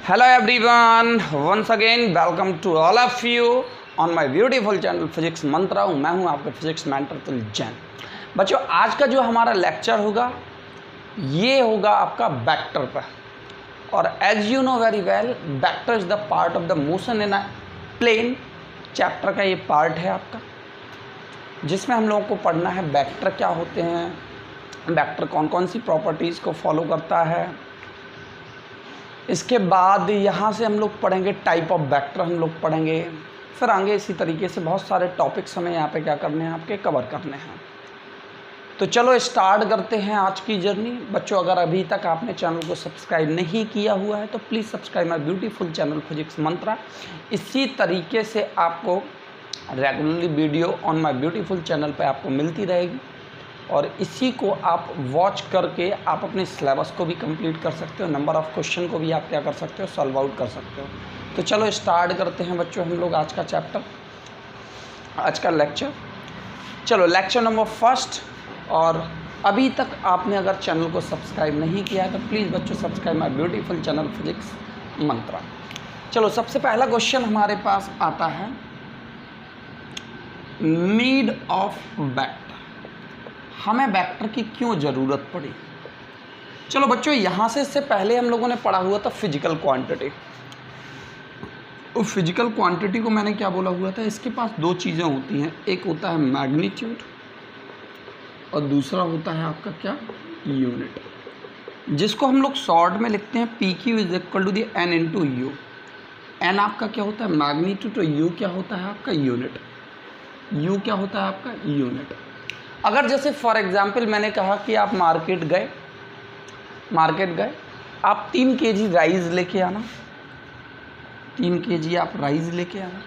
Hello everyone, once again welcome to all of you on my beautiful channel physics mantra. मैं हूं आपका physics mentor तुल जैन। बच्चों, आज का जो हमारा लेक्चर होगा ये होगा आपका वेक्टर पर। और as you know very well, vector is the part of the motion in a plane. Chapter का ये पार्ट है आपका, जिसमें हम लोगों को पढ़ना है वेक्टर क्या होते हैं, वेक्टर कौन कौन सी प्रॉपर्टीज़ को फॉलो करता है। इसके बाद यहाँ से हम लोग पढ़ेंगे टाइप ऑफ वेक्टर हम लोग पढ़ेंगे। फिर आगे इसी तरीके से बहुत सारे टॉपिक्स हमें यहाँ पे क्या करने हैं, आपके कवर करने हैं। तो चलो स्टार्ट करते हैं आज की जर्नी। बच्चों, अगर अभी तक आपने चैनल को सब्सक्राइब नहीं किया हुआ है तो please subscribe my beautiful channel physics mantra. इसी तरीके से आपको regularly video on my beautiful channel पे आपको मिलती रहेगी, और इसी को आप वॉच करके आप अपने सिलेबस को भी कंप्लीट कर सकते हो, नंबर ऑफ़ क्वेश्चन को भी आप क्या कर सकते हो, सॉल्व आउट कर सकते हो। तो चलो स्टार्ट करते हैं बच्चों हम लोग आज का चैप्टर, आज का लेक्चर। चलो लेक्चर नंबर फर्स्ट। और अभी तक आपने अगर चैनल को सब्सक्राइब नहीं किया है तो प्लीज़ बच्चों subscribe my beautiful channel physics mantra. चलो सबसे पहला क्वेश्चन हमारे पास आता है, नीड ऑफ वेक्टर। हमें वेक्टर की क्यों ज़रूरत पड़ी। चलो बच्चों, यहाँ से इससे पहले हम लोगों ने पढ़ा हुआ था फिजिकल क्वांटिटी। उस फिजिकल क्वांटिटी को मैंने क्या बोला हुआ था, इसके पास दो चीज़ें होती हैं, एक होता है मैग्नीट्यूड और दूसरा होता है आपका क्या, यूनिट, जिसको हम लोग शॉर्ट में लिखते हैं P Q is equal to the N into U. N आपका क्या होता है, मैग्नीट्यूड, और यू क्या होता है आपका, यूनिट। यू क्या होता है आपका, यूनिट। अगर जैसे फॉर एग्जांपल मैंने कहा कि आप मार्केट गए, आप 3 केजी राइस लेके आना, 3 केजी आप राइस लेके आना।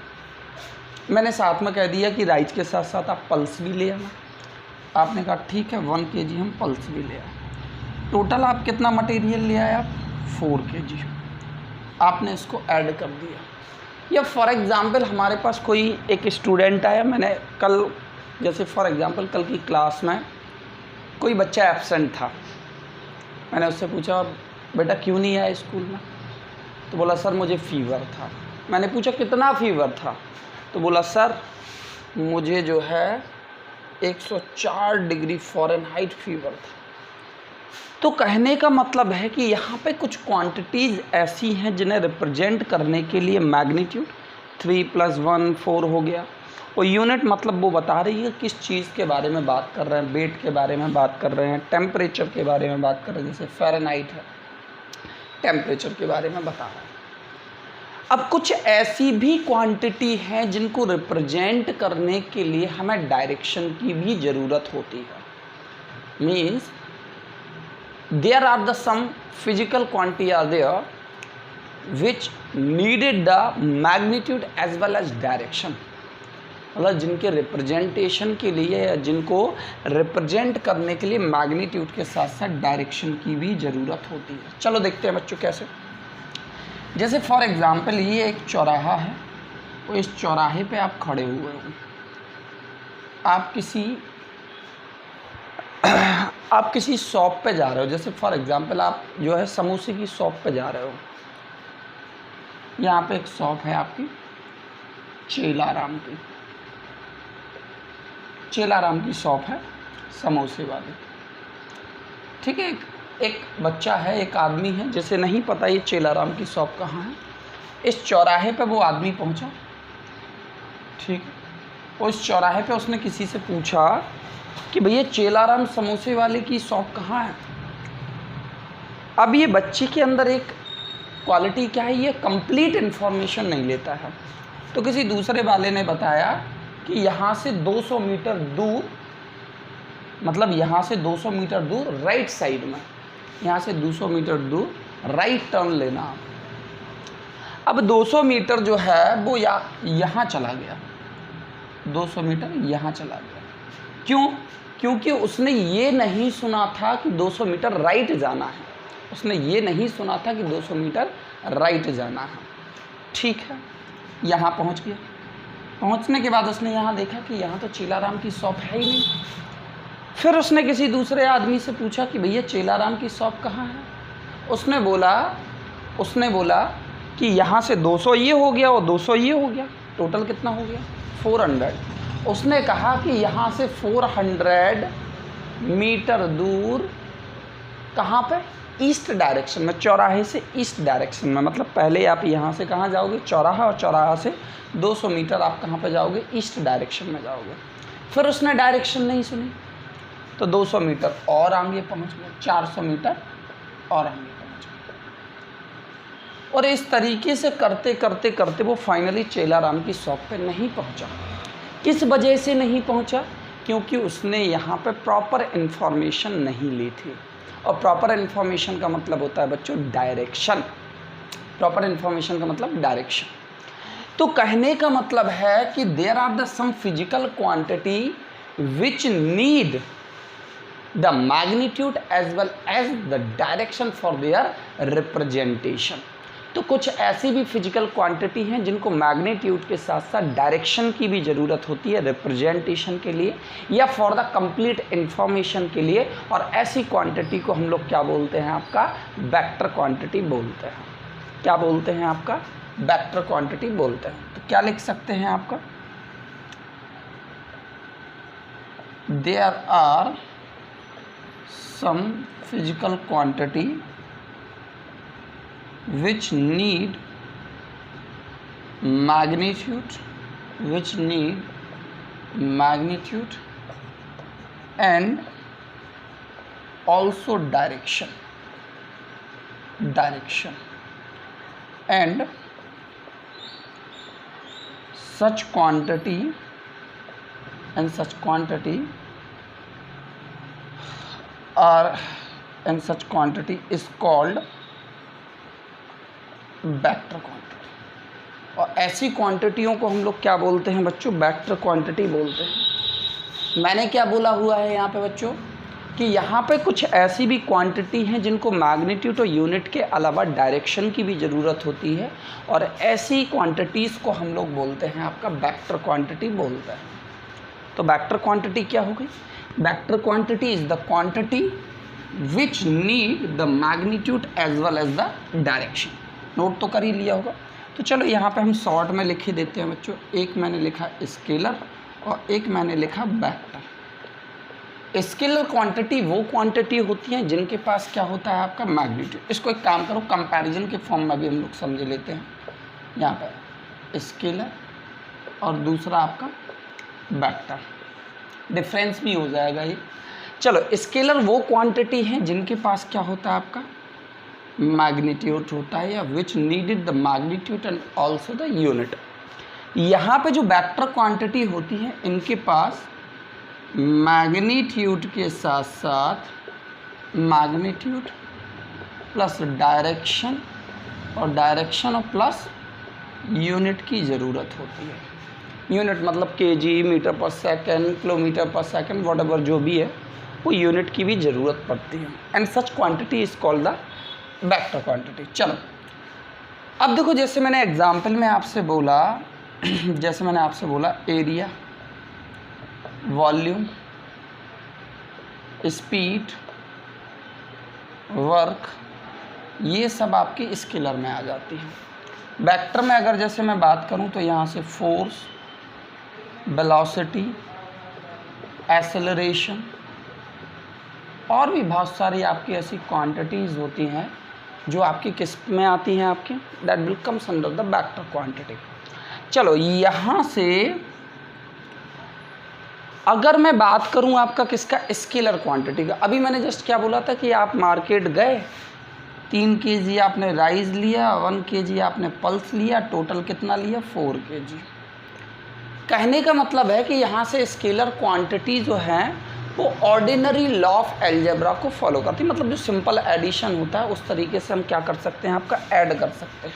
मैंने साथ में कह दिया कि राइस के साथ साथ आप पल्स भी ले आना। आपने कहा ठीक है 1 केजी हम पल्स भी ले आए। टोटल आप कितना मटेरियल ले आए, आप 4 केजी। आपने इसको ऐड कर दिया। या फॉर एग्जांपल हमारे पास कोई एक स्टूडेंट आया, मैंने कल जैसे फॉर एग्जांपल कल की क्लास में कोई बच्चा एब्सेंट था। मैंने उससे पूछा बेटा क्यों नहीं आया स्कूल में, तो बोला सर मुझे फ़ीवर था। मैंने पूछा कितना फ़ीवर था, तो बोला सर मुझे जो है 104 डिग्री फ़ारेनहाइट फ़ीवर था। तो कहने का मतलब है कि यहाँ पे कुछ क्वांटिटीज़ ऐसी हैं जिन्हें रिप्रेजेंट करने के लिए मैग्नीट्यूड 3 + 1 4 हो गया, और यूनिट मतलब वो बता रही है किस चीज़ के बारे में बात कर रहे हैं, वेट के बारे में बात कर रहे हैं, टेम्परेचर के बारे में बात कर रहे हैं, जैसे फ़ारेनहाइट है, टेम्परेचर के बारे में बता रहे हैं। अब कुछ ऐसी भी क्वांटिटी हैं जिनको रिप्रेजेंट करने के लिए हमें डायरेक्शन की भी ज़रूरत होती है। Means there are the some physical quantity are there which needed the magnitude as well as direction. मतलब जिनके रिप्रेजेंटेशन के लिए या जिनको रिप्रेजेंट करने के लिए मैग्नीट्यूड के साथ साथ डायरेक्शन की भी ज़रूरत होती है। चलो देखते हैं बच्चों कैसे। जैसे फॉर एग्जांपल ये एक चौराहा है, और इस चौराहे पे आप खड़े हुए हो, आप किसी शॉप पे जा रहे हो। जैसे फॉर एग्जांपल आप जो है समोसे की शॉप पे जा रहे हो। यहाँ पे एक शॉप है आपकी चेलाराम की शॉप है, समोसे वाली। ठीक है, एक बच्चा है, एक आदमी है जिसे नहीं पता ये चेलाराम की शॉप कहाँ है। इस चौराहे पे वो आदमी पहुंचा, ठीक है, और इस चौराहे पे उसने किसी से पूछा कि भैया चेलाराम समोसे वाले की शॉप कहाँ है। अब ये बच्चे के अंदर एक क्वालिटी क्या है, ये कंप्लीट इन्फॉर्मेशन नहीं लेता है। तो किसी दूसरे वाले ने बताया कि यहाँ से 200 मीटर दूर, मतलब यहाँ से 200 मीटर दूर राइट साइड में, यहाँ से 200 मीटर दूर राइट टर्न लेना। अब 200 मीटर जो है वो यहाँ चला गया, 200 मीटर यहाँ चला गया। क्यों? क्योंकि उसने ये नहीं सुना था कि 200 मीटर राइट जाना है। उसने ये नहीं सुना था कि 200 मीटर राइट जाना है। ठीक है, यहाँ पहुँच गया। पहुँचने के बाद उसने यहाँ देखा कि यहाँ तो चेलाराम की शॉप है ही नहीं। फिर उसने किसी दूसरे आदमी से पूछा कि भैया चेलाराम की शॉप कहाँ है। उसने बोला कि यहाँ से 200 ये हो गया और 200 ये हो गया, टोटल कितना हो गया 400। उसने कहा कि यहाँ से 400 मीटर दूर कहाँ पे, ईस्ट डायरेक्शन में, चौराहे से ईस्ट डायरेक्शन में, मतलब पहले आप यहाँ से कहाँ जाओगे, चौराहा, और चौराहा से 200 मीटर आप कहाँ पे जाओगे, ईस्ट डायरेक्शन में जाओगे। फिर उसने डायरेक्शन नहीं सुनी तो 200 मीटर और आगे पहुँच गए, 400 मीटर और आगे पहुँच गए, और इस तरीके से करते करते करते वो फाइनली चेलाराम की शॉप पे नहीं पहुँचा। किस वजह से नहीं पहुँचा? क्योंकि उसने यहाँ पे प्रॉपर इन्फॉर्मेशन नहीं ली थी, और प्रॉपर इन्फॉर्मेशन का मतलब होता है बच्चों डायरेक्शन। प्रॉपर इन्फॉर्मेशन का मतलब डायरेक्शन। तो कहने का मतलब है कि there are the some physical quantity which need the magnitude as well as the direction for their representation. तो कुछ ऐसी भी फिजिकल क्वांटिटी हैं जिनको मैग्नीट्यूड के साथ साथ डायरेक्शन की भी ज़रूरत होती है रिप्रेजेंटेशन के लिए या फॉर द कंप्लीट इंफॉर्मेशन के लिए, और ऐसी क्वांटिटी को हम लोग क्या बोलते हैं, आपका वेक्टर क्वांटिटी बोलते हैं। क्या बोलते हैं? आपका वेक्टर क्वांटिटी बोलते हैं। तो क्या लिख सकते हैं आपका, there are some physical quantity which need magnitude and also direction and such quantity is called vector quantity. और ऐसी क्वांटिटियों को हम लोग क्या बोलते हैं बच्चों, वेक्टर क्वांटिटी बोलते हैं। मैंने क्या बोला हुआ है यहाँ पे बच्चों कि यहाँ पे कुछ ऐसी भी क्वांटिटी हैं जिनको मैग्नीट्यूड और यूनिट के अलावा डायरेक्शन की भी ज़रूरत होती है, और ऐसी क्वांटिटीज़ को हम लोग बोलते हैं आपका वेक्टर क्वांटिटी बोलते हैं। तो वेक्टर क्वांटिटी क्या हो गई? Vector quantity is the quantity which need the magnitude as well as the direction. Note तो कर ही लिया होगा। तो चलो यहाँ पे हम शॉर्ट में लिख ही देते हैं बच्चों। एक मैंने लिखा स्केलर और एक मैंने लिखा वेक्टर। स्केलर क्वांटिटी वो क्वांटिटी होती हैं जिनके पास क्या होता है, आपका मैग्नीट्यूड। इसको एक काम करो, कंपैरिजन के फॉर्म में भी हम लोग समझ लेते हैं। यहाँ पर स्केलर और दूसरा आपका वेक्टर, डिफरेंस भी हो जाएगा ये। चलो, स्केलर वो क्वांटिटी है जिनके पास क्या होता है, आपका मैग्नीट्यूड होता है, या which needed the magnitude and also the unit. यहाँ पे जो वेक्टर क्वांटिटी होती है इनके पास मैग्नीट्यूड के साथ साथ मैग्नीट्यूड प्लस डायरेक्शन और प्लस यूनिट की ज़रूरत होती है। यूनिट मतलब KG, metre per second, kilometre पर सेकेंड, व्हाटएवर जो भी है वो यूनिट की भी ज़रूरत पड़ती है। And such quantity is called the vector quantity. चलो अब देखो, जैसे मैंने एग्जाम्पल में आपसे बोला, एरिया, वॉल्यूम, स्पीड, वर्क, ये सब आपकी स्केलर में आ जाती है। वेक्टर में अगर जैसे मैं बात करूं तो यहाँ से फोर्स, वेलोसिटी, एक्सेलरेशन और भी बहुत सारी आपकी ऐसी क्वांटिटीज़ होती हैं जो आपकी किस में आती हैं, आपके that will comes under the vector quantity. चलो यहाँ से अगर मैं बात करूँ आपका किसका, स्केलर क्वांटिटी का। अभी मैंने जस्ट क्या बोला था कि आप मार्केट गए, 3 kg आपने राइस लिया, 1 kg आपने पल्स लिया, टोटल कितना लिया, 4 kg। कहने का मतलब है कि यहाँ से स्केलर क्वांटिटी जो है वो ऑर्डिनरी लॉ ऑफ अलजेब्रा को फॉलो करती है। मतलब जो सिंपल एडिशन होता है उस तरीके से हम क्या कर सकते हैं, आपका ऐड कर सकते हैं।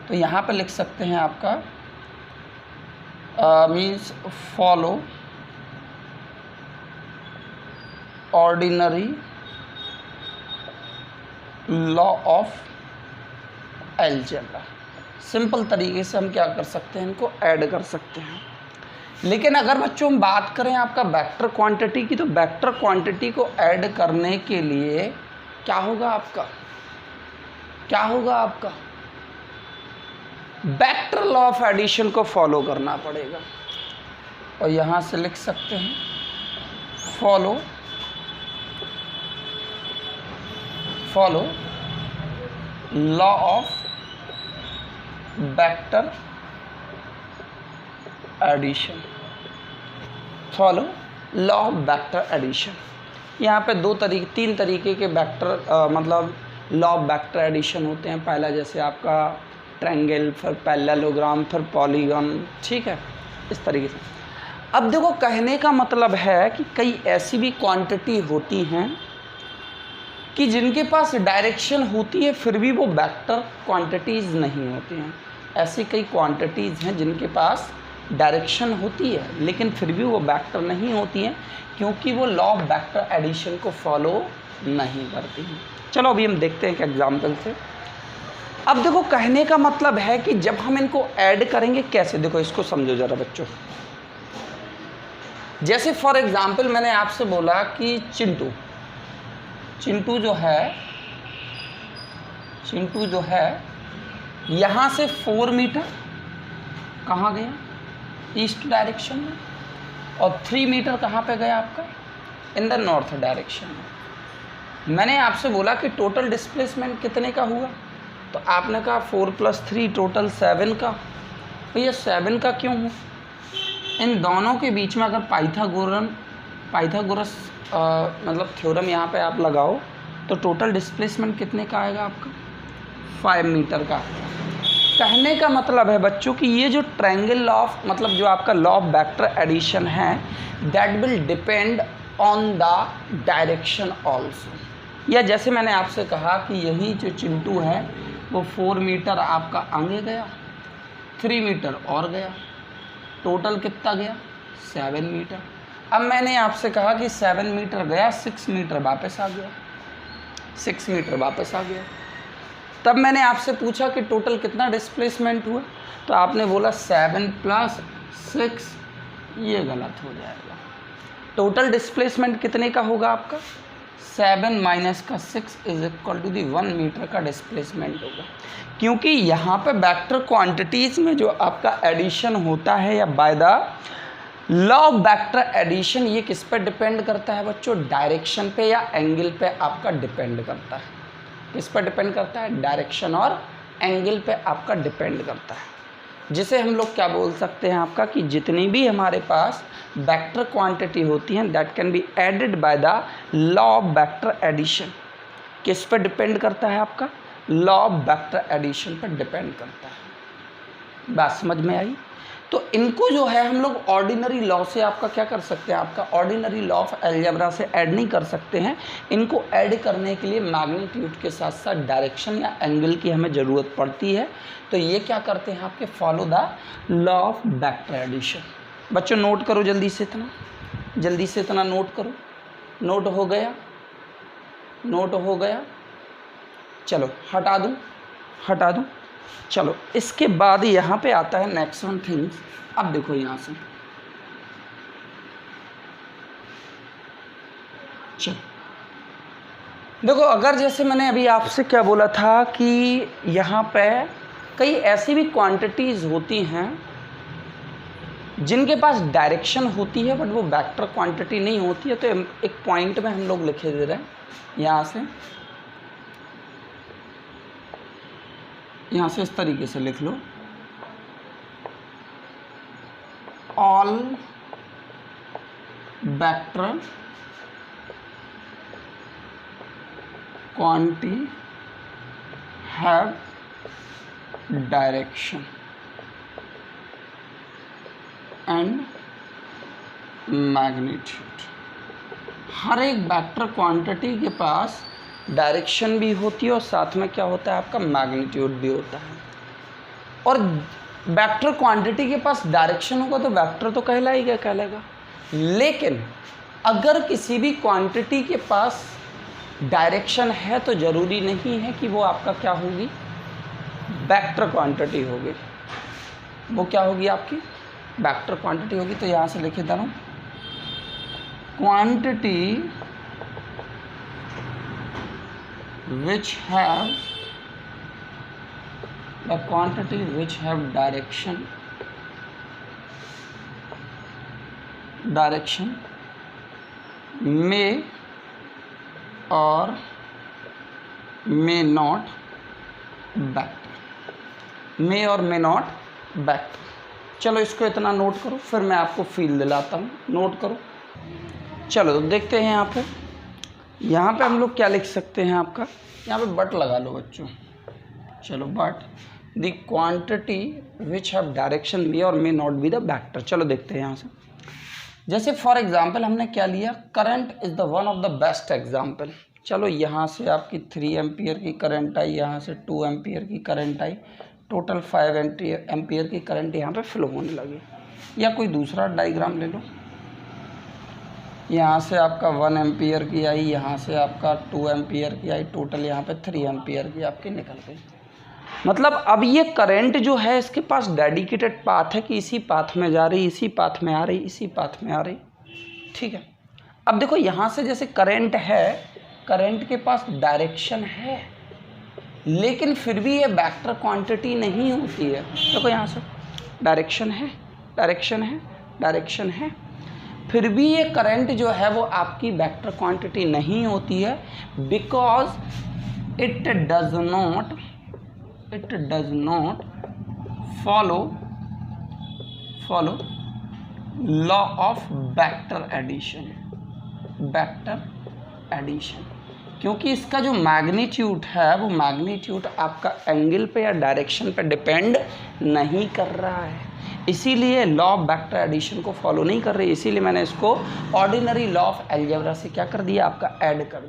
तो यहाँ पे लिख सकते हैं आपका means follow ordinary law of algebra. Simple तरीके से हम क्या कर सकते हैं, इनको ऐड कर सकते हैं। लेकिन अगर बच्चों हम बात करें आपका वेक्टर क्वांटिटी की, तो वेक्टर क्वांटिटी को ऐड करने के लिए क्या होगा, आपका क्या होगा आपका, वेक्टर लॉ ऑफ एडिशन को फॉलो करना पड़ेगा। और यहां से लिख सकते हैं follow law of vector addition, follow law of vector addition. यहाँ पे तीन तरीके के वेक्टर मतलब लॉ ऑफ वेक्टर एडिशन होते हैं। पहला जैसे आपका ट्रायंगल, फिर पैरेललोग्राम, फिर पॉलीगॉन, ठीक है, इस तरीके से। अब देखो, कहने का मतलब है कि कई ऐसी भी क्वांटिटी होती हैं कि जिनके पास डायरेक्शन होती है फिर भी वो वेक्टर क्वांटिटीज़ नहीं होती हैं। ऐसी कई क्वांटिटीज़ हैं जिनके पास डायरेक्शन होती है लेकिन फिर भी वो वेक्टर नहीं होती हैं, क्योंकि वो लॉ ऑफ वेक्टर एडिशन को फॉलो नहीं करती हैं। चलो अभी हम देखते हैं एक एग्जाम्पल से। अब देखो, कहने का मतलब है कि जब हम इनको ऐड करेंगे कैसे, देखो इसको समझो ज़रा बच्चों। जैसे फॉर एग्जाम्पल मैंने आपसे बोला कि चिंटू जो है यहाँ से 4 मीटर कहाँ गया, ईस्ट डायरेक्शन में, और 3 मीटर कहाँ पे गया आपका, इन द नॉर्थ डायरेक्शन में। मैंने आपसे बोला कि टोटल डिस्प्लेसमेंट कितने का हुआ, तो आपने कहा 4 + 3 टोटल 7 का। भैया 7 का क्यों हुआ, इन दोनों के बीच में अगर पाइथागोरस मतलब थ्योरम यहाँ पे आप लगाओ तो टोटल डिस्प्लेसमेंट कितने का आएगा आपका, 5 मीटर का। कहने का मतलब है बच्चों कि ये जो ट्रायंगल लॉ ऑफ मतलब जो आपका लॉ ऑफ वेक्टर एडिशन है, that will depend on the direction also. या जैसे मैंने आपसे कहा कि यही जो चिंटू है वो 4 मीटर आपका आगे गया, 3 मीटर और गया, टोटल कितना गया, 7 मीटर। अब मैंने आपसे कहा कि 7 मीटर गया, 6 मीटर वापस आ गया, 6 मीटर वापस आ गया। तब मैंने आपसे पूछा कि टोटल कितना डिस्प्लेसमेंट हुआ, तो आपने बोला 7 + 6, ये गलत हो जाएगा। टोटल डिस्प्लेसमेंट कितने का होगा आपका, 7 - 6 = 1 मीटर का डिस्प्लेसमेंट होगा। क्योंकि यहाँ पे वेक्टर क्वांटिटीज़ में जो आपका एडिशन होता है या by the law of vector addition, ये किस पे डिपेंड करता है बच्चों, डायरेक्शन पे या एंगल पे आपका डिपेंड करता है। किस पर डिपेंड करता है, डायरेक्शन और एंगल पे आपका डिपेंड करता है। जिसे हम लोग क्या बोल सकते हैं आपका कि जितनी भी हमारे पास वेक्टर क्वांटिटी होती हैं that can be added by the law of vector addition. किस पर डिपेंड करता है आपका, लॉ ऑफ वेक्टर एडिशन पर डिपेंड करता है। बात समझ में आई। तो इनको जो है हम लोग ऑर्डिनरी लॉ से आपका क्या कर सकते हैं, आपका ऑर्डिनरी लॉ ऑफ अलजेब्रा से ऐड नहीं कर सकते हैं। इनको ऐड करने के लिए मैग्नीट्यूड के साथ साथ डायरेक्शन या एंगल की हमें ज़रूरत पड़ती है। तो ये क्या करते हैं आपके, follow the law of vector addition. बच्चों नोट करो जल्दी से इतना नोट करो। नोट हो गया, चलो हटा दूँ। चलो इसके बाद यहाँ पे आता है नेक्स्ट वन थिंग्स। अब देखो यहाँ से, चलो देखो, अगर जैसे मैंने अभी आपसे क्या बोला था कि यहाँ पे कई ऐसी भी क्वांटिटीज़ होती हैं जिनके पास डायरेक्शन होती है बट वो वेक्टर क्वांटिटी नहीं होती है। तो एक पॉइंट में हम लोग लिखे दे रहे हैं, यहाँ से इस तरीके से लिख लो, all vector quantity have direction and magnitude. हर एक वेक्टर क्वांटिटी के पास डायरेक्शन भी होती है और साथ में क्या होता है आपका, मैग्नीट्यूड भी होता है। और वेक्टर क्वांटिटी के पास डायरेक्शन होगा तो वेक्टर तो कहलाएगा। लेकिन अगर किसी भी क्वांटिटी के पास डायरेक्शन है तो ज़रूरी नहीं है कि वो आपका क्या होगी, वेक्टर क्वांटिटी होगी। वो क्या होगी आपकी, वेक्टर क्वांटिटी होगी। तो यहाँ से लिखे दे रहा हूँ, quantity which have the quantity which have direction may or may not vector, may or may not vector. चलो इसको इतना नोट करो, फिर मैं आपको फील दिलाता हूँ, नोट करो। चलो तो देखते हैं यहाँ पे हम लोग क्या लिख सकते हैं, आपका यहाँ पे बट लगा लो बच्चों। चलो but the quantity which have direction may or may not be the vector. चलो देखते हैं यहाँ से। जैसे फॉर एग्जांपल हमने क्या लिया, current is the one of the best example. चलो यहाँ से आपकी 3 एम्पियर की करंट आई, यहाँ से 2 एम्पियर की करंट आई, टोटल 5 एम्पियर की करंट यहाँ पे फ्लो होने लगी। या कोई दूसरा डायग्राम ले लो, यहाँ से आपका 1 एम्पियर की आई, यहाँ से आपका 2 एम्पियर की आई, टोटल यहाँ पे 3 एम्पियर की आपकी निकल गई। मतलब अब ये करंट जो है इसके पास डेडिकेटेड पाथ है कि इसी पाथ में जा रही, इसी पाथ में आ रही, इसी पाथ में आ रही, ठीक है। अब देखो यहाँ से जैसे करंट है, करंट के पास डायरेक्शन है, लेकिन फिर भी ये वेक्टर क्वांटिटी नहीं होती है। देखो यहाँ से डायरेक्शन है, डायरेक्शन है, डायरेक्शन है, फिर भी ये करंट जो है वो आपकी वेक्टर क्वांटिटी नहीं होती है, because it does not follow law of vector addition, क्योंकि इसका जो मैग्नीट्यूड है वो मैग्नीट्यूड आपका एंगल पे या डायरेक्शन पे डिपेंड नहीं कर रहा है, इसीलिए लॉ ऑफ वेक्टर एडिशन को फॉलो नहीं कर रही। इसीलिए मैंने इसको ऑर्डिनरी लॉ ऑफ अलजेब्रा से क्या कर दिया, आपका ऐड कर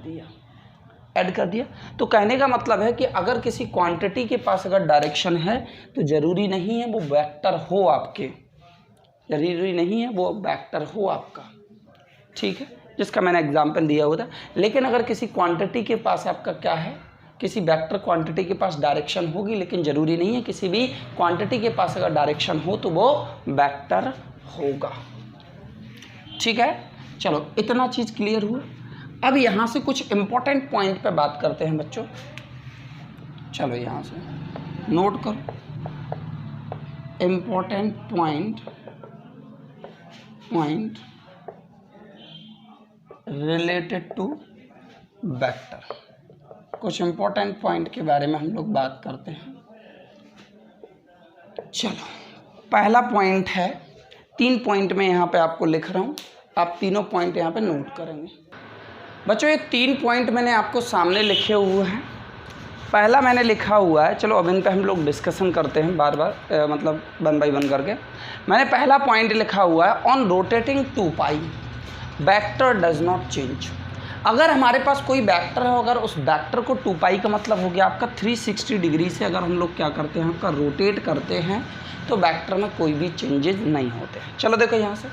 दिया। तो कहने का मतलब है कि अगर किसी क्वांटिटी के पास अगर डायरेक्शन है तो ज़रूरी नहीं है वो वेक्टर हो आपके, ज़रूरी नहीं है वो वेक्टर हो आपका, ठीक है, जिसका मैंने एग्जांपल दिया हुआ था। लेकिन अगर किसी क्वांटिटी के पास आपका क्या है, किसी वेक्टर क्वांटिटी के पास डायरेक्शन होगी, लेकिन ज़रूरी नहीं है किसी भी क्वांटिटी के पास अगर डायरेक्शन हो तो वो वेक्टर होगा, ठीक है। चलो इतना चीज़ क्लियर हुआ। अब यहाँ से कुछ इम्पोर्टेंट पॉइंट पे बात करते हैं बच्चों। चलो यहाँ से नोट करो important point related to vector. कुछ इम्पोर्टेंट पॉइंट के बारे में हम लोग बात करते हैं। चलो पहला पॉइंट है, 3 पॉइंट में यहाँ पे आपको लिख रहा हूँ, आप तीनों पॉइंट यहाँ पे नोट करेंगे। बच्चों ये 3 पॉइंट मैंने आपको सामने लिखे हुए हैं। पहला मैंने लिखा हुआ है, चलो अब इन पे हम लोग डिस्कशन करते हैं बार बार, मतलब 1 बाय 1 करके। मैंने पहला पॉइंट लिखा हुआ है, on rotating 2 pi vector does not change. अगर हमारे पास कोई वेक्टर है, अगर उस वेक्टर को 2 पाई का मतलब हो गया आपका 360 डिग्री से अगर हम लोग क्या करते हैं, आपका रोटेट करते हैं, तो वेक्टर में कोई भी चेंजेस नहीं होते। चलो देखो यहाँ से,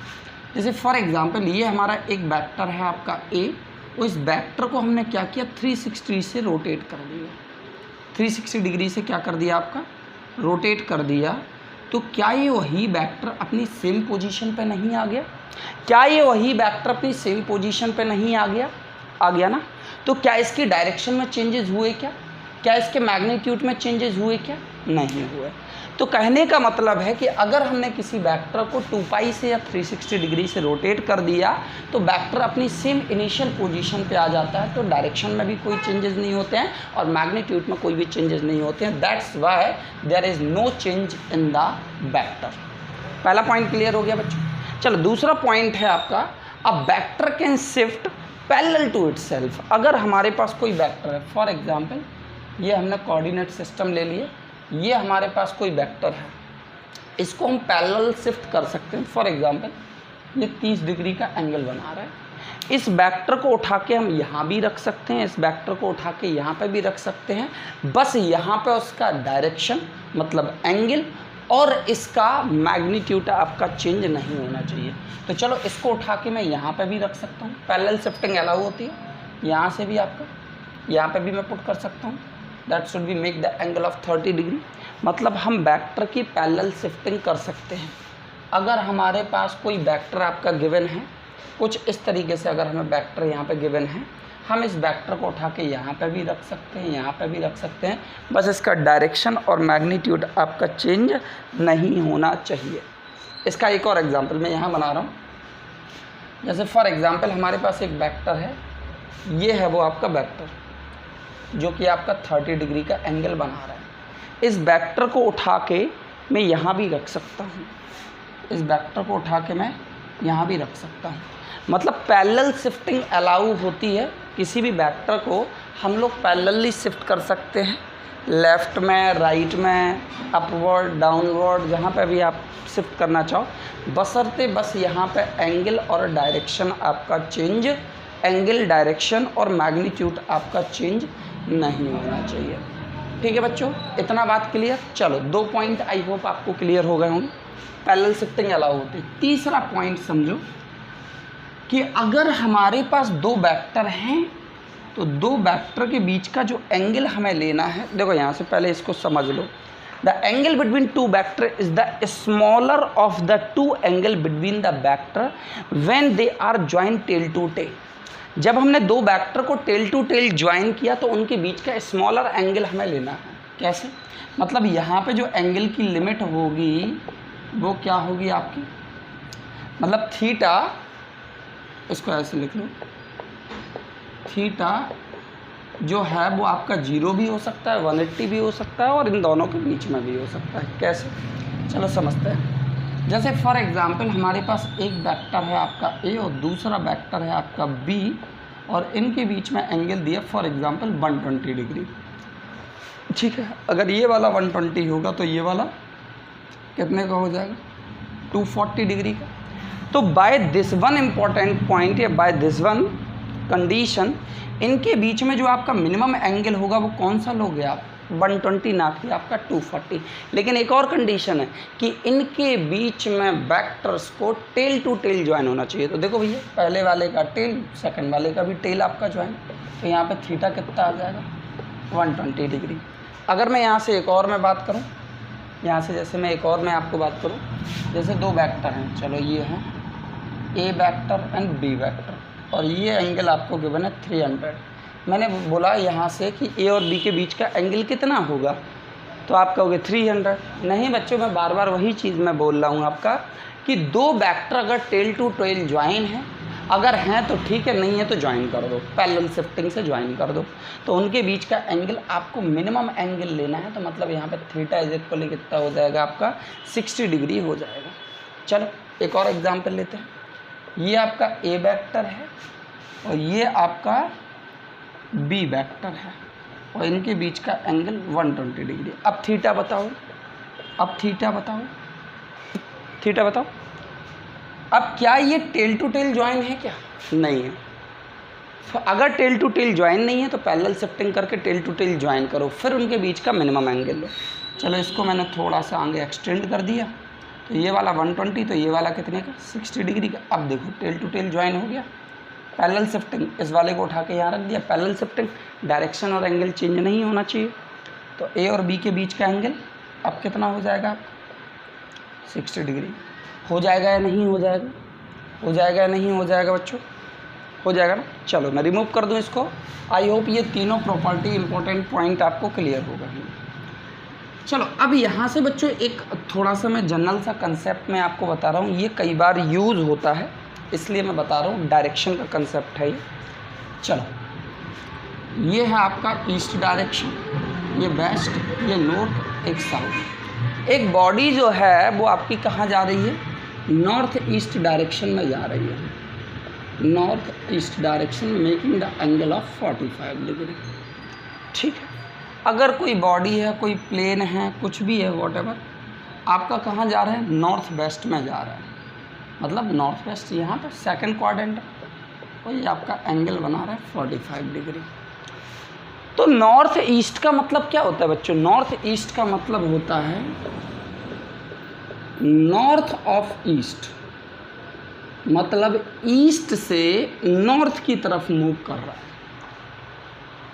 जैसे फॉर एग्जांपल ये हमारा एक वेक्टर है आपका ए, उस वेक्टर को हमने क्या किया, 360 से रोटेट कर दिया, 360 डिग्री से क्या कर दिया, आपका रोटेट कर दिया। तो क्या ये वही वेक्टर अपनी सेम पोजीशन पे नहीं आ गया? क्या ये वही वेक्टर अपनी सेम पोजीशन पे नहीं आ गया ना? तो क्या इसकी डायरेक्शन में चेंजेस हुए क्या इसके मैग्नीट्यूड में चेंजेस हुए क्या? नहीं हुए। तो कहने का मतलब है कि अगर हमने किसी वेक्टर को 2 पाई से या 360 डिग्री से रोटेट कर दिया तो वेक्टर अपनी सेम इनिशियल पोजीशन पे आ जाता है, तो डायरेक्शन में भी कोई चेंजेस नहीं होते हैं और मैग्नीट्यूड में कोई भी चेंजेस नहीं होते हैं। That's why there is no change in the vector. पहला पॉइंट क्लियर हो गया बच्चों। चलो दूसरा पॉइंट है आपका, a vector can shift parallel to itself. अगर हमारे पास कोई वेक्टर है, फॉर एग्जांपल ये हमने कोऑर्डिनेट सिस्टम ले लिए, ये हमारे पास कोई वेक्टर है, इसको हम पैरेलल शिफ्ट कर सकते हैं। फॉर एग्जांपल ये 30 डिग्री का एंगल बना रहा है, इस वेक्टर को उठा के हम यहाँ भी रख सकते हैं, इस वेक्टर को उठा के यहाँ पे भी रख सकते हैं। बस यहाँ पे उसका डायरेक्शन मतलब एंगल और इसका मैग्नीट्यूड आपका चेंज नहीं होना चाहिए। तो चलो इसको उठा के मैं यहाँ पे भी रख सकता हूँ, पैरेलल शिफ्टिंग अलाउ होती है। यहाँ से भी आपका यहाँ पे भी मैं पुट कर सकता हूँ, that should be make the angle of 30 degree. मतलब हम वेक्टर की पैरेलल शिफ्टिंग कर सकते हैं। अगर हमारे पास कोई वेक्टर आपका गिवन है, कुछ इस तरीके से अगर हमें वेक्टर यहाँ पे गिवन है, हम इस वेक्टर को उठा के यहाँ पे भी रख सकते हैं, यहाँ पे भी रख सकते हैं, बस इसका डायरेक्शन और मैग्नीट्यूड आपका चेंज नहीं होना चाहिए। इसका एक और एग्जांपल मैं यहाँ बना रहा हूँ। जैसे फॉर एग्जांपल हमारे पास एक वेक्टर है, ये है वो आपका वेक्टर जो कि आपका 30 डिग्री का एंगल बना रहा है। इस वेक्टर को उठा के मैं यहाँ भी रख सकता हूँ, इस वेक्टर को उठा के मैं यहाँ भी रख सकता हूँ। मतलब पैरेलल शिफ्टिंग अलाउ होती है, किसी भी वेक्टर को हम लोग पैरेलली शिफ्ट कर सकते हैं, लेफ़्ट में, राइट में, अपवर्ड, डाउनवर्ड, जहाँ पे भी आप शिफ्ट करना चाहो, बशर्ते बस यहाँ पे एंगल और डायरेक्शन आपका चेंज, एंगल, डायरेक्शन और मैग्नीट्यूड आपका चेंज नहीं होना चाहिए। ठीक है बच्चों, इतना बात क्लियर। चलो 2 पॉइंट आई होप आपको क्लियर हो गए होंगे, पैरेलल शिफ्टिंग अलाउ होती है। तीसरा पॉइंट समझो कि अगर हमारे पास 2 वेक्टर हैं तो 2 वेक्टर के बीच का जो एंगल हमें लेना है, देखो यहाँ से पहले इसको समझ लो। The angle between 2 vector is the smaller of the 2 angle between the vector when they are join tail to tail. जब हमने 2 वेक्टर को टेल टू टेल ज्वाइन किया तो उनके बीच का स्मॉलर एंगल हमें लेना है। कैसे? मतलब यहाँ पे जो एंगल की लिमिट होगी वो क्या होगी आपकी, मतलब थीटा, इसको ऐसे लिख लो, थीटा जो है वो आपका 0 भी हो सकता है, 180 भी हो सकता है और इन दोनों के बीच में भी हो सकता है। कैसे? चलो समझते हैं। जैसे फॉर एग्जांपल हमारे पास एक वेक्टर है आपका ए और दूसरा वेक्टर है आपका बी और इनके बीच में एंगल दिया फॉर एग्जांपल 120 डिग्री। ठीक है, अगर ये वाला 120 होगा तो ये वाला कितने का हो जाएगा, 240 डिग्री का। तो by this one important point या बाय दिस वन कंडीशन, इनके बीच में जो आपका मिनिमम एंगल होगा वो कौन सा लोगे आप, 120 ना कि आपका 240। लेकिन एक और कंडीशन है कि इनके बीच में वेक्टर्स को टेल टू टेल ज्वाइन होना चाहिए। तो देखो भैया, पहले वाले का टेल, सेकंड वाले का भी टेल आपका ज्वाइन, तो यहाँ पे थीटा कितना आ जाएगा, 120 डिग्री। अगर मैं यहाँ से एक और मैं बात करूँ, यहाँ से जैसे मैं एक और मैं आपको बात करूँ, जैसे 2 वेक्टर हैं, चलो ये हैं A vector and B vector और ये एंगल आपको गिवन है 300। मैंने बोला यहाँ से कि ए और बी के बीच का एंगल कितना होगा, तो आप कहोगे 300। नहीं बच्चों, मैं बार बार वही चीज़ मैं बोल रहा हूँ आपका कि 2 वेक्टर अगर टेल टू टेल ज्वाइन है, अगर हैं तो ठीक है, नहीं है तो ज्वाइन कर दो, पैरेलल शिफ्टिंग से ज्वाइन कर दो। तो उनके बीच का एंगल आपको मिनिमम एंगल लेना है, तो मतलब यहाँ पे थीटा इज इक्वल कितना हो जाएगा आपका 60 डिग्री हो जाएगा। चलो एक और एग्जाम्पल लेते हैं। ये आपका ए वेक्टर है और ये आपका बी वेक्टर है और इनके बीच का एंगल 120 डिग्री। अब थीटा बताओ, अब थीटा बताओ, थीटा बताओ। अब क्या ये टेल टू टेल ज्वाइन है क्या? नहीं है। तो अगर टेल टू टेल ज्वाइन नहीं है तो पैरेलल शिफ्टिंग करके टेल टू टेल ज्वाइन करो, फिर उनके बीच का मिनिमम एंगल लो। चलो इसको मैंने थोड़ा सा आगे एक्सटेंड कर दिया, तो ये वाला 120, तो ये वाला कितने का, 60 डिग्री का। अब देखो टेल टू टेल ज्वाइन हो गया, पैरेलल शिफ्टिंग, इस वाले को उठा के यहाँ रख दिया, पैरेलल शिफ्टिंग, डायरेक्शन और एंगल चेंज नहीं होना चाहिए। तो ए और बी के बीच का एंगल अब कितना हो जाएगा, 60 डिग्री। हो जाएगा या नहीं हो जाएगा, हो जाएगा या नहीं हो जाएगा बच्चों, हो जाएगा ना। चलो मैं रिमूव कर दूँ इसको। आई होप ये तीनों प्रॉपर्टी इंपॉर्टेंट पॉइंट आपको क्लियर होगा। चलो अब यहाँ से बच्चों एक थोड़ा सा मैं जनरल सा कंसेप्ट मैं आपको बता रहा हूँ, ये कई बार यूज़ होता है इसलिए मैं बता रहा हूँ, डायरेक्शन का कंसेप्ट है ये। चलो ये है आपका ईस्ट डायरेक्शन, ये वेस्ट, ये नॉर्थ, एक साउथ। एक बॉडी जो है वो आपकी कहाँ जा रही है, नॉर्थ ईस्ट डायरेक्शन में जा रही है, नॉर्थ ईस्ट डायरेक्शन में, making the angle of 45 degree. ठीक है, अगर कोई बॉडी है, कोई प्लेन है, कुछ भी है, वॉटेवर, आपका कहाँ जा रहा है, नॉर्थ वेस्ट में जा रहा है, मतलब नॉर्थ वेस्ट यहाँ पर सेकंड क्वाड्रेंट, तो ये आपका एंगल बना रहा है 45 डिग्री। तो नॉर्थ ईस्ट का मतलब क्या होता है बच्चों, नॉर्थ ईस्ट का मतलब होता है नॉर्थ ऑफ ईस्ट, मतलब ईस्ट से नॉर्थ की तरफ मूव कर रहा है,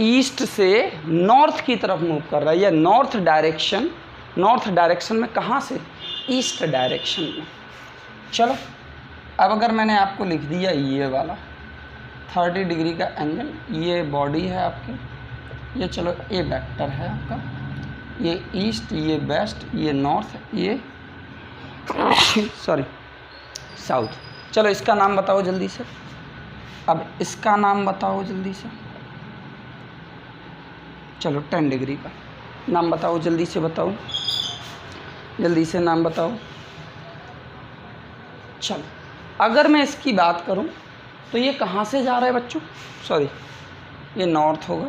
ईस्ट से नॉर्थ की तरफ मूव कर रहा है, या नॉर्थ डायरेक्शन में कहाँ से, ईस्ट डायरेक्शन में। चलो अब अगर मैंने आपको लिख दिया ये वाला, 30 डिग्री का एंगल, ये बॉडी है आपकी, ये चलो ए वेक्टर है आपका, ये ईस्ट, ये वेस्ट, ये नॉर्थ, ये सॉरी साउथ। चलो इसका नाम बताओ जल्दी से, अब इसका नाम बताओ जल्दी से, चलो 10 डिग्री का नाम बताओ, जल्दी से बताओ, जल्दी से नाम बताओ। चलो अगर मैं इसकी बात करूं तो ये कहाँ से जा रहा है बच्चों, सॉरी ये नॉर्थ होगा,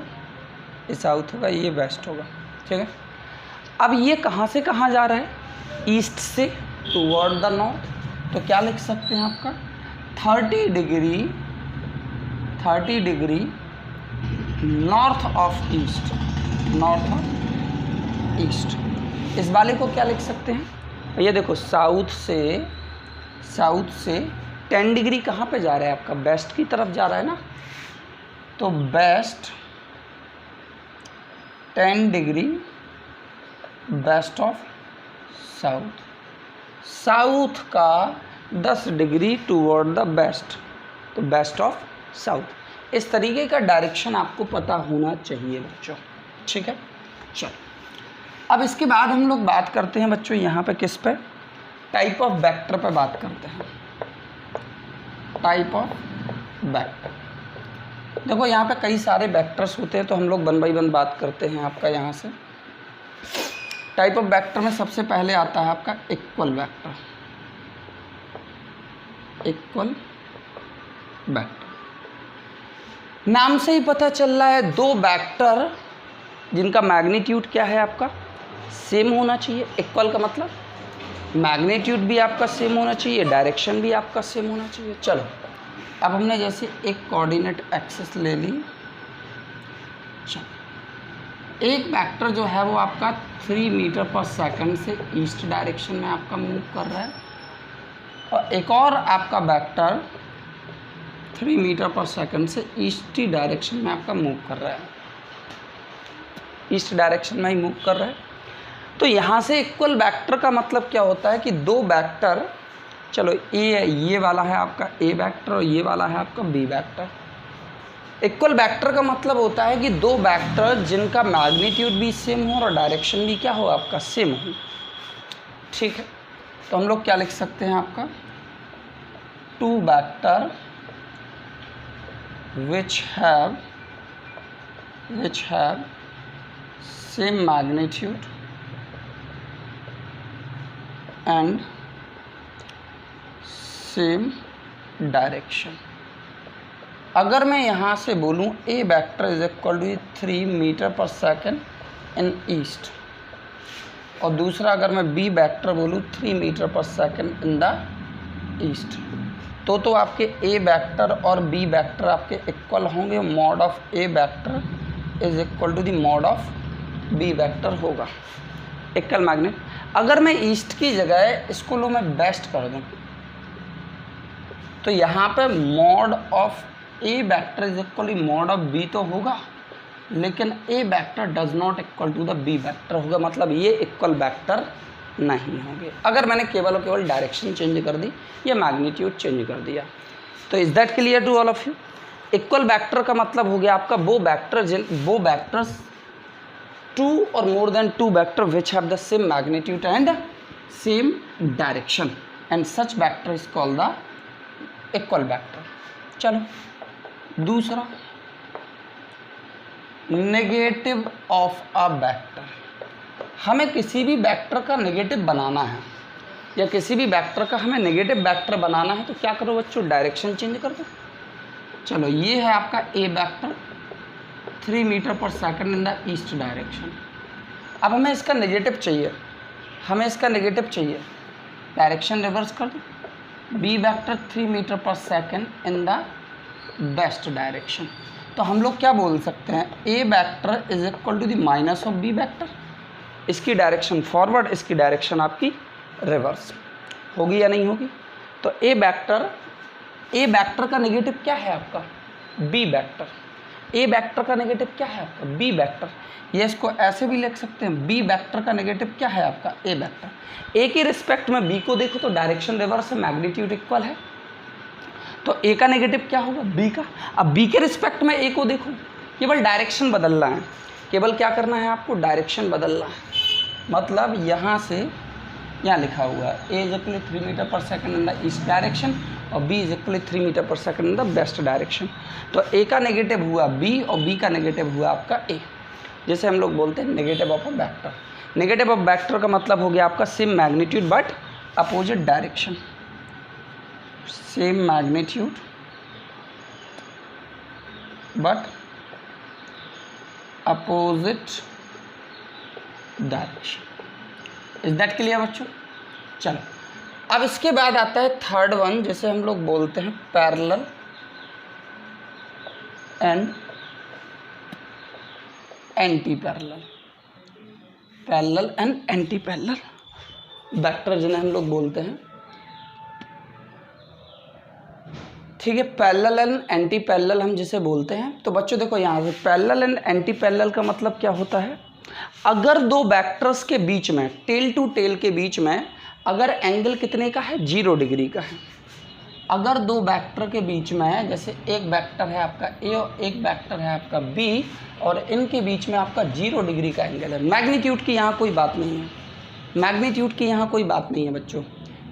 ये साउथ होगा, ये वेस्ट होगा, ठीक है। अब ये कहाँ से कहाँ जा रहा है, ईस्ट से टुवर्ड द नॉर्थ, तो क्या लिख सकते हैं आपका 30 degree north of east, north of east. इस वाले को क्या लिख सकते हैं, ये देखो साउथ से 10 डिग्री कहाँ पे जा रहा है आपका, वेस्ट की तरफ जा रहा है ना, तो west 10 degree west of south, south का 10 डिग्री टुवर्ड द वेस्ट, तो वेस्ट ऑफ साउथ। इस तरीके का डायरेक्शन आपको पता होना चाहिए बच्चों, ठीक है। चलो अब इसके बाद हम लोग बात करते हैं बच्चों यहाँ पे किस पे, टाइप ऑफ वेक्टर पे बात करते हैं, टाइप ऑफ वेक्टर। देखो यहाँ पे कई सारे वेक्टर्स होते हैं, तो हम लोग 1 बाय 1 बात करते हैं आपका यहाँ से। टाइप ऑफ वेक्टर में सबसे पहले आता है आपका इक्वल वेक्टर, इक्वल वेक्टर। नाम से ही पता चल रहा है दो वेक्टर जिनका मैग्नीट्यूड क्या है आपका सेम होना चाहिए। इक्वल का मतलब मैग्नीट्यूड भी आपका सेम होना चाहिए, डायरेक्शन भी आपका सेम होना चाहिए। चलो अब हमने जैसे एक कोऑर्डिनेट एक्सिस ले ली, चलो एक वेक्टर जो है वो आपका 3 मीटर पर सेकंड से ईस्ट डायरेक्शन में आपका मूव कर रहा है, और एक और आपका वेक्टर 3 मीटर पर सेकंड से ईस्टी डायरेक्शन में आपका मूव कर रहा है, ईस्ट डायरेक्शन में ही मूव कर रहा है। तो यहाँ से इक्वल वेक्टर का मतलब क्या होता है कि दो वेक्टर, चलो ये वाला है आपका ए वेक्टर और ये वाला है आपका बी वेक्टर। इक्वल वेक्टर का मतलब होता है कि दो वेक्टर जिनका मैग्नीट्यूड भी सेम हो और डायरेक्शन भी क्या हो आपका सेम हो, ठीक है। तो हम लोग क्या लिख सकते हैं आपका two vector which have same magnitude and same direction। अगर मैं यहाँ से बोलूँ A vector is equal to 3 meter per second in east, और दूसरा अगर मैं बी वेक्टर बोलूँ 3 meter per second in the east, तो आपके ए वेक्टर और बी वेक्टर आपके इक्वल होंगे। Mod of A vector is equal to the mod of B vector होगा, इक्वल मैग्नेट। अगर मैं ईस्ट की जगह इसको लो मैं वेस्ट कर दूं, तो यहाँ पे mod of A vector is equal to mod of B तो होगा, लेकिन A vector does not equal to the B vector होगा, मतलब ये इक्वल वेक्टर नहीं होंगे। अगर मैंने केवल और केवल डायरेक्शन चेंज कर दी या मैग्नीट्यूड चेंज कर दिया, तो is that clear to all of you. Equal vector का मतलब हो गया आपका वो वेक्टर्स 2 और more than 2 vector which have the same magnitude and same direction, and such vector is called the equal vector. चलो दूसरा, नेगेटिव ऑफ अ वेक्टर। हमें किसी भी वेक्टर का नेगेटिव बनाना है या किसी भी वेक्टर का हमें नेगेटिव वेक्टर बनाना है, तो क्या करो बच्चों, डायरेक्शन चेंज कर दो। चलो ये है आपका A vector 3 meter per second in the east direction. अब हमें इसका नेगेटिव चाहिए, डायरेक्शन रिवर्स कर दो। B vector 3 meter per second in the west direction, तो हम लोग क्या बोल सकते हैं, A vector is equal to the minus of B vector. इसकी डायरेक्शन फॉरवर्ड, इसकी डायरेक्शन आपकी रिवर्स होगी या नहीं होगी। तो ए वेक्टर का नेगेटिव क्या है आपका बी वेक्टर, ए वेक्टर का नेगेटिव क्या है आपका बी वेक्टर। ये इसको ऐसे भी लिख सकते हैं, बी वेक्टर का नेगेटिव क्या है आपका ए वेक्टर। ए के रिस्पेक्ट में बी को देखो तो डायरेक्शन रिवर्स है, मैग्नीट्यूड इक्वल है, तो ए का नेगेटिव क्या होगा, बी का। अब बी के रिस्पेक्ट में ए को देखो, केवल डायरेक्शन बदलना है, केवल क्या करना है आपको, डायरेक्शन बदलना है। मतलब यहाँ से यहाँ लिखा हुआ है ए is equal 3 meter per second in the east direction और B is equal 3 meter per second in the west direction. तो ए का नेगेटिव हुआ बी और बी का नेगेटिव हुआ आपका ए, जैसे हम लोग बोलते हैं negative of a vector. Negative of vector का मतलब हो गया आपका same magnitude but opposite direction, same magnitude but opposite direction. Is that clear बच्चों? चलो अब इसके बाद आता है थर्ड वन, जिसे हम लोग बोलते हैं parallel and anti parallel. Parallel and anti parallel vector जिन्हें हम लोग बोलते हैं, ठीक है। पैरेलल एंड एंटी पैरेलल हम जिसे बोलते हैं, तो बच्चों देखो यहाँ से पैरेलल एंड एंटी पैरेलल का मतलब क्या होता है, अगर दो वेक्टर्स के बीच में, टेल टू टेल के बीच में अगर एंगल कितने का है, 0 डिग्री का है। अगर दो वेक्टर के बीच में, जैसे एक वेक्टर है आपका ए और एक वेक्टर है आपका बी, और इनके बीच में आपका 0 डिग्री का एंगल है। मैग्नीट्यूड की यहाँ कोई बात नहीं है, मैग्नीट्यूड की यहाँ कोई बात नहीं है बच्चों।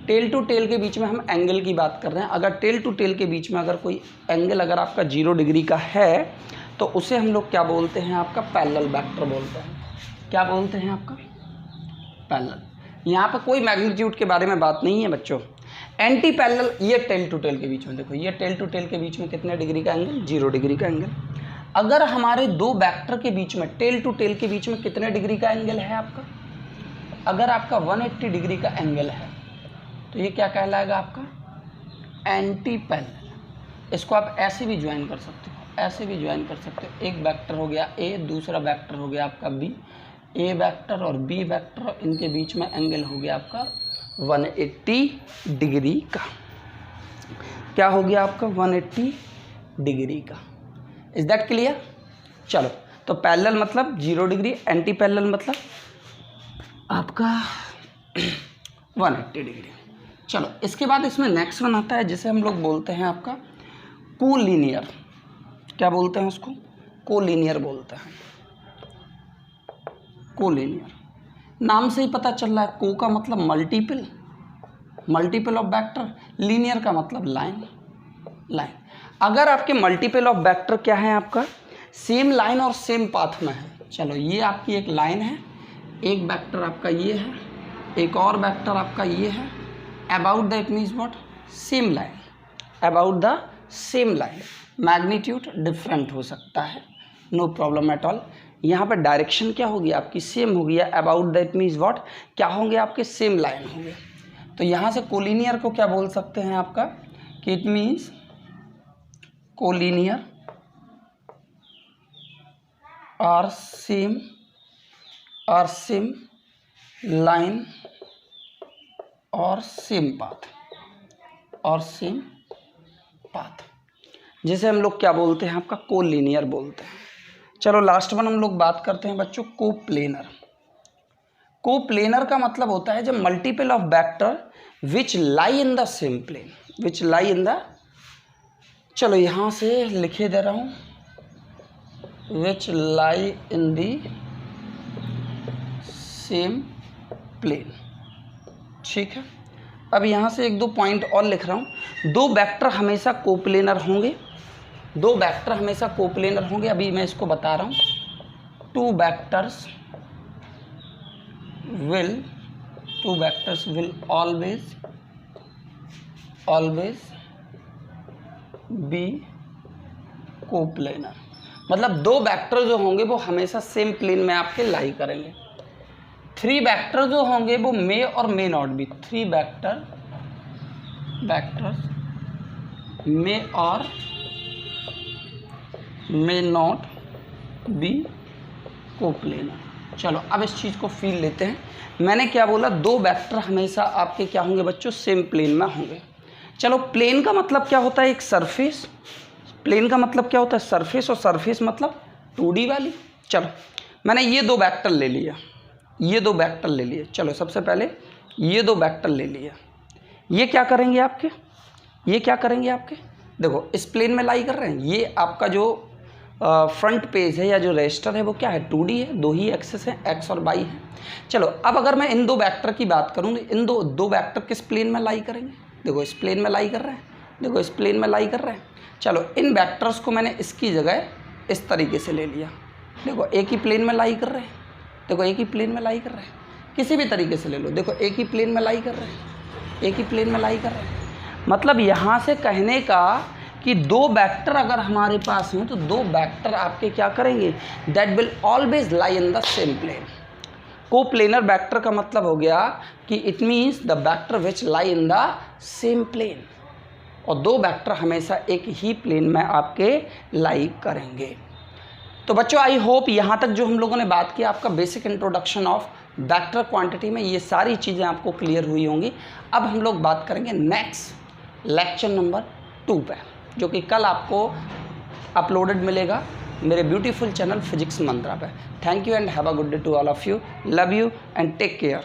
टेल टू टेल के बीच में हम एंगल की बात कर रहे हैं। अगर टेल टू टेल के बीच में अगर कोई एंगल अगर आपका 0 डिग्री का है, तो उसे हम लोग क्या बोलते हैं, आपका पैरेलल वेक्टर बोलते हैं। क्या बोलते हैं आपका, पैरेलल। यहाँ पर कोई मैग्नीट्यूड के बारे में बात नहीं है बच्चों। एंटी पैरेलल, ये टेल टू टेल के बीच में देखो, ये टेल टू टेल के बीच में कितने डिग्री का एंगल, 0 डिग्री का एंगल। अगर हमारे दो वेक्टर के बीच में, टेल टू टेल के बीच में कितने डिग्री का एंगल है आपका, अगर आपका 180 डिग्री का एंगल है, तो ये क्या कहलाएगा आपका, एंटी पैरेलल। इसको आप ऐसे भी ज्वाइन कर सकते हो, ऐसे भी ज्वाइन कर सकते हो। एक वेक्टर हो गया ए, दूसरा वेक्टर हो गया आपका बी, ए वेक्टर और बी वेक्टर, इनके बीच में एंगल हो गया आपका 180 डिग्री का। क्या हो गया आपका, 180 डिग्री का। Is that clear? चलो, तो पैरेलल मतलब 0 डिग्री, एंटी पैरेलल मतलब आपका 180 डिग्री। चलो इसके बाद इसमें नेक्स्ट वन आता है, जिसे हम लोग बोलते हैं आपका कोलिनियर। क्या बोलते हैं उसको, कोलिनियर बोलते हैं। कोलिनियर नाम से ही पता चल रहा है, को का मतलब multiple, multiple of vector, linear का मतलब लाइन, लाइन। अगर आपके मल्टीपल ऑफ वेक्टर क्या है आपका, सेम लाइन और सेम पाथ में है। चलो ये आपकी एक लाइन है, एक वेक्टर आपका ये है, एक और वेक्टर आपका ये है। About that means what, same line, about the same line. Magnitude different हो सकता है, नो प्रॉब्लम एट ऑल। यहाँ पर डायरेक्शन क्या होगी आपकी, सेम होगी। अबाउट दैट मीन्स व्हाट, क्या होंगे आपके, सेम लाइन होंगे। तो यहाँ से कोलिनियर को क्या बोल सकते हैं आपका, कि इट मीन्स कोलिनियर और सेम लाइन और सेम पाथ, और सेम पाथ, जिसे हम लोग क्या बोलते हैं आपका, कोलिनियर बोलते हैं। चलो लास्ट वन हम लोग बात करते हैं बच्चों, कोप्लेनर। कोप्लेनर का मतलब होता है जब multiple of vector which lie in the same plane, which lie in the, चलो यहाँ से लिखे दे रहा हूँ, which lie in the same plane, ठीक है। अब यहाँ से एक दो पॉइंट और लिख रहा हूँ। दो वेक्टर हमेशा कोप्लेनर होंगे, दो वेक्टर हमेशा कोप्लेनर होंगे। अभी मैं इसको बता रहा हूँ, two vectors will always be coplanar. मतलब दो वेक्टर जो होंगे वो हमेशा सेम प्लेन में आपके लाई करेंगे। थ्री वेक्टर जो होंगे वो may or may not be, three vectors may or may not B coplanar. चलो अब इस चीज़ को फील लेते हैं। मैंने क्या बोला, दो वेक्टर हमेशा आपके क्या होंगे बच्चों, सेम प्लेन में होंगे। चलो प्लेन का मतलब क्या होता है, एक सरफेस। प्लेन का मतलब क्या होता है, सरफेस, और सरफेस मतलब 2D वाली। चलो मैंने ये दो वेक्टर ले लिया, ये दो वेक्टर ले लिए। चलो सबसे पहले ये दो वेक्टर ले लिया। ये क्या करेंगे आपके, ये क्या करेंगे आपके, देखो इस प्लेन में लाई कर रहे हैं। ये आपका जो फ्रंट पेज है या जो रजिस्टर है वो क्या है, 2D है, दो ही एक्सेस है, एक्स और वाई है। चलो अब अगर मैं इन दो वेक्टर की बात करूँ तो इन दो वेक्टर किस प्लेन में लाई करेंगे, देखो इस प्लेन में लाई कर रहे हैं, देखो इस प्लेन में लाई कर रहे हैं। चलो इन वेक्टर्स को मैंने इसकी जगह इस तरीके से ले लिया, देखो एक ही प्लेन में लाई कर रहे हैं, देखो एक ही प्लेन में लाई कर रहे हैं, किसी भी तरीके से ले लो, देखो एक ही प्लेन में लाई कर रहे हैं, एक ही प्लेन में लाई कर रहे हैं। मतलब यहाँ से कहने का कि दो वेक्टर अगर हमारे पास हैं तो दो वेक्टर आपके क्या करेंगे, that will always lie in the same plane. Coplanar vector का मतलब हो गया कि it means the vector which lie in the same plane, और दो वेक्टर हमेशा एक ही प्लेन में आपके लाई करेंगे। तो बच्चों आई होप यहाँ तक जो हम लोगों ने बात की, आपका basic introduction of vector quantity में ये सारी चीज़ें आपको क्लियर हुई होंगी। अब हम लोग बात करेंगे नेक्स्ट लेक्चर नंबर 2 पे, जो कि कल आपको अपलोडेड मिलेगा मेरे ब्यूटीफुल चैनल फिजिक्स मंत्रा पे। Thank you and have a good day to all of you, love you and take care.